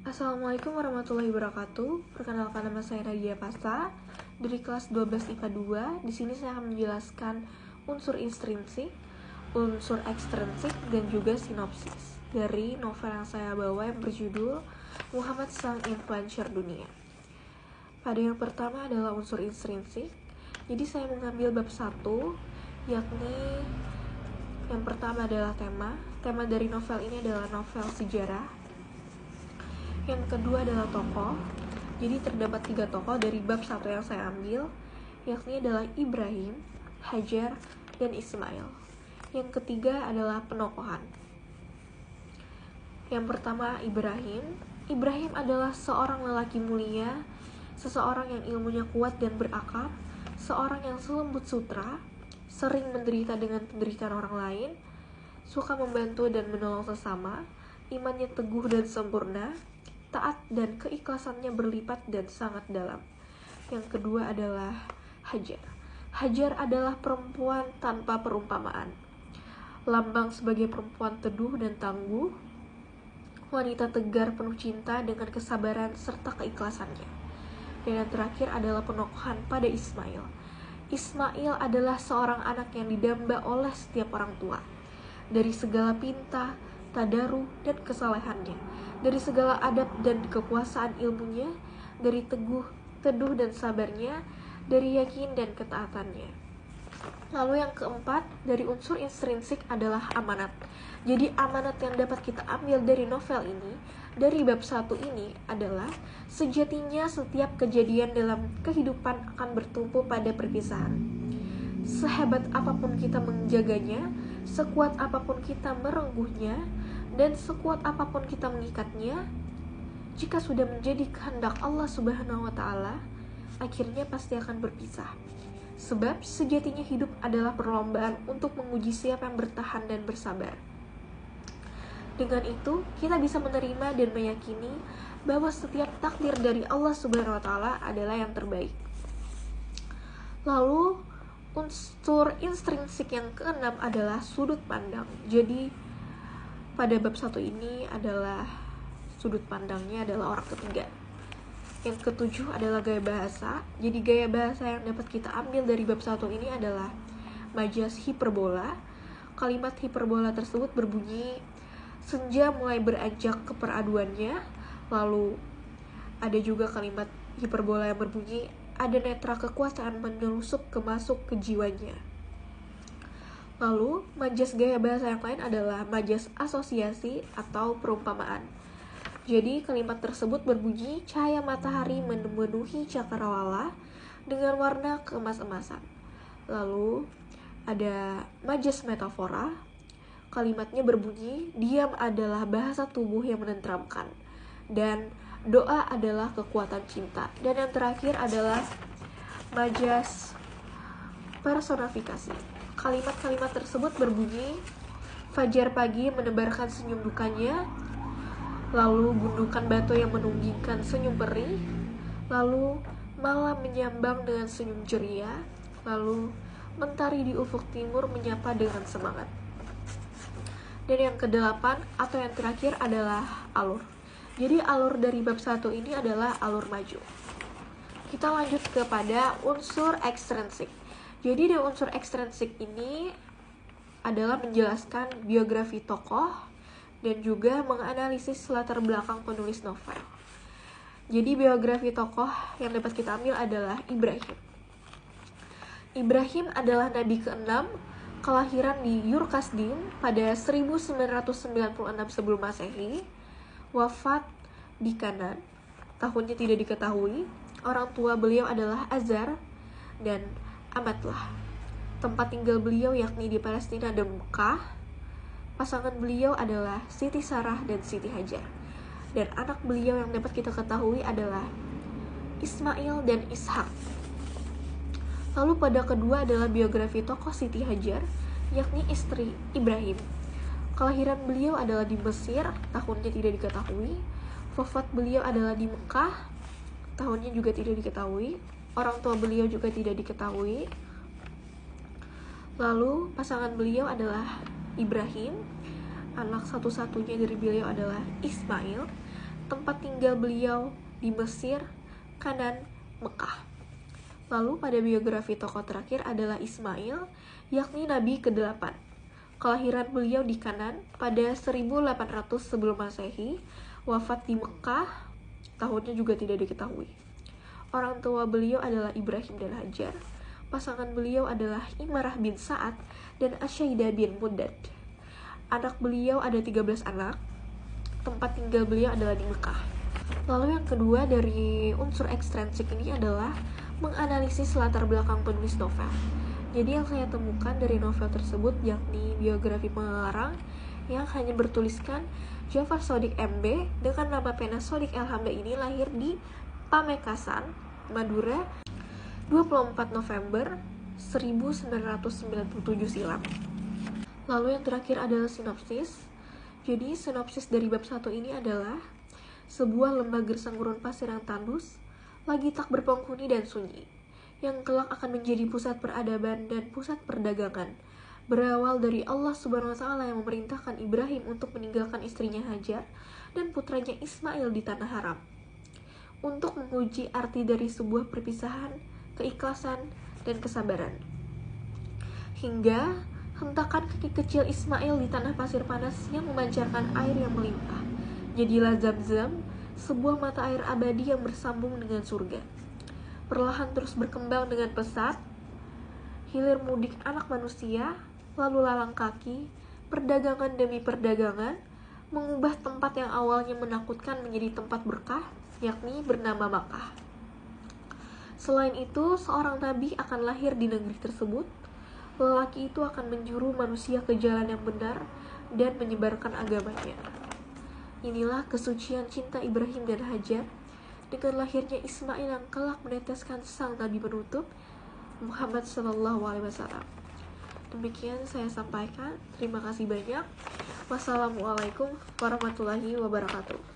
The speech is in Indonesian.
Assalamualaikum warahmatullahi wabarakatuh. Perkenalkan, nama saya Nadia Pasta dari kelas 12 IPA 2. Di sini saya akan menjelaskan unsur intrinsik, unsur ekstrinsik, dan juga sinopsis dari novel yang saya bawa yang berjudul Muhammad Sang Influencer Dunia. Pada yang pertama adalah unsur intrinsik. Jadi saya mengambil bab 1, yakni yang pertama adalah tema. Tema dari novel ini adalah novel sejarah. Yang kedua adalah tokoh. Jadi terdapat 3 tokoh dari bab 1 yang saya ambil, yakni adalah Ibrahim, Hajar, dan Ismail. Yang ketiga adalah penokohan. Yang pertama, Ibrahim. Ibrahim adalah seorang lelaki mulia, seseorang yang ilmunya kuat dan berakal, seorang yang selembut sutra, sering menderita dengan penderitaan orang lain, suka membantu dan menolong sesama, imannya teguh dan sempurna, taat dan keikhlasannya berlipat dan sangat dalam. Yang kedua adalah Hajar. Hajar adalah perempuan tanpa perumpamaan, lambang sebagai perempuan teduh dan tangguh, wanita tegar penuh cinta dengan kesabaran serta keikhlasannya. Dan yang terakhir adalah penokohan pada Ismail. Ismail adalah seorang anak yang didamba oleh setiap orang tua, dari segala pinta, tadaruh, dan kesalehannya, dari segala adab dan kekuasaan ilmunya, dari teduh dan sabarnya, dari yakin dan ketaatannya. Lalu yang keempat, dari unsur intrinsik adalah amanat. Jadi amanat yang dapat kita ambil dari novel ini, dari bab 1 ini adalah sejatinya setiap kejadian dalam kehidupan akan bertumpu pada perpisahan. Sehebat apapun kita menjaganya, sekuat apapun kita merengguhnya, dan sekuat apapun kita mengikatnya, jika sudah menjadi kehendak Allah Subhanahu wa Ta'ala, akhirnya pasti akan berpisah. Sebab sejatinya hidup adalah perlombaan untuk menguji siapa yang bertahan dan bersabar. Dengan itu, kita bisa menerima dan meyakini bahwa setiap takdir dari Allah Subhanahu wa Ta'ala adalah yang terbaik. Lalu, unsur intrinsik yang keenam adalah sudut pandang. Jadi pada bab 1 ini adalah sudut pandangnya adalah orang ketiga. Yang ketujuh adalah gaya bahasa. Jadi gaya bahasa yang dapat kita ambil dari bab 1 ini adalah majas hiperbola. Kalimat hiperbola tersebut berbunyi, senja mulai beranjak ke peraduannya. Lalu ada juga kalimat hiperbola yang berbunyi, ada netra kekuasaan menyelusup masuk ke jiwanya. Lalu, majas gaya bahasa yang lain adalah majas asosiasi atau perumpamaan. Jadi, kalimat tersebut berbunyi, cahaya matahari memenuhi cakrawala dengan warna keemas-emasan. Lalu, ada majas metafora. Kalimatnya berbunyi, diam adalah bahasa tubuh yang menenteramkan. Dan doa adalah kekuatan cinta. Dan yang terakhir adalah majas personifikasi. Kalimat-kalimat tersebut berbunyi, fajar pagi menebarkan senyum dukanya, lalu gundukan batu yang menunggingkan senyum perih, lalu malam menyambang dengan senyum ceria, lalu mentari di ufuk timur menyapa dengan semangat. Dan yang kedelapan atau yang terakhir adalah alur. Jadi alur dari bab 1 ini adalah alur maju. Kita lanjut kepada unsur ekstrinsik. Jadi dari unsur ekstrinsik ini adalah menjelaskan biografi tokoh dan juga menganalisis latar belakang penulis novel. Jadi biografi tokoh yang dapat kita ambil adalah Ibrahim. Ibrahim adalah nabi ke-6, kelahiran di Yurkasdin pada 1996 sebelum Masehi, wafat di Kanan, tahunnya tidak diketahui. Orang tua beliau adalah Azar dan Amatlah. Tempat tinggal beliau yakni di Palestina dan Mekah. Pasangan beliau adalah Siti Sarah dan Siti Hajar. Dan anak beliau yang dapat kita ketahui adalah Ismail dan Ishak. Lalu pada kedua adalah biografi tokoh Siti Hajar, yakni istri Ibrahim. Kelahiran beliau adalah di Mesir, tahunnya tidak diketahui. Wafat beliau adalah di Mekah, tahunnya juga tidak diketahui. Orang tua beliau juga tidak diketahui. Lalu pasangan beliau adalah Ibrahim. Anak satu-satunya dari beliau adalah Ismail. Tempat tinggal tinggal beliau di Mesir, Kanan, Mekah. Lalu pada biografi tokoh terakhir adalah Ismail, yakni Nabi ke-8. Kelahiran beliau di Kanan pada 1800 sebelum Masehi, wafat di Mekah, tahunnya juga tidak diketahui. Orang tua beliau adalah Ibrahim dan Hajar. Pasangan beliau adalah Imarah bin Sa'ad dan Asyaidah bin Mudad. Anak beliau ada 13 anak. Tempat tinggal beliau adalah di Mekah. Lalu yang kedua dari unsur ekstrinsik ini adalah menganalisis latar belakang penulis novel. Jadi yang saya temukan dari novel tersebut yakni biografi pengarang yang hanya bertuliskan Jafar Shodiq MB dengan nama pena Shodiq El Hamda ini lahir di Pamekasan, Madura, 24 November 1997 silam. Lalu yang terakhir adalah sinopsis. Jadi sinopsis dari bab 1 ini adalah sebuah lembah gersang gurun pasir yang tandus, lagi tak berpenghuni dan sunyi, yang kelak akan menjadi pusat peradaban dan pusat perdagangan. Berawal dari Allah Subhanahu wa Ta'ala yang memerintahkan Ibrahim untuk meninggalkan istrinya Hajar dan putranya Ismail di tanah haram, untuk menguji arti dari sebuah perpisahan, keikhlasan, dan kesabaran. Hingga hentakan kaki kecil Ismail di tanah pasir panas yang memancarkan air yang melimpah. Jadilah Zam-Zam, sebuah mata air abadi yang bersambung dengan surga. Perlahan terus berkembang dengan pesat, hilir mudik anak manusia, lalu lalang kaki, perdagangan demi perdagangan, mengubah tempat yang awalnya menakutkan menjadi tempat berkah, yakni bernama Makkah. Selain itu, seorang nabi akan lahir di negeri tersebut. Lelaki itu akan menjuru manusia ke jalan yang benar dan menyebarkan agamanya. Inilah kesucian cinta Ibrahim dan Hajar dengan lahirnya Ismail yang kelak meneteskan sang nabi penutup Muhammad SAW. Demikian saya sampaikan. Terima kasih banyak. Wassalamualaikum warahmatullahi wabarakatuh.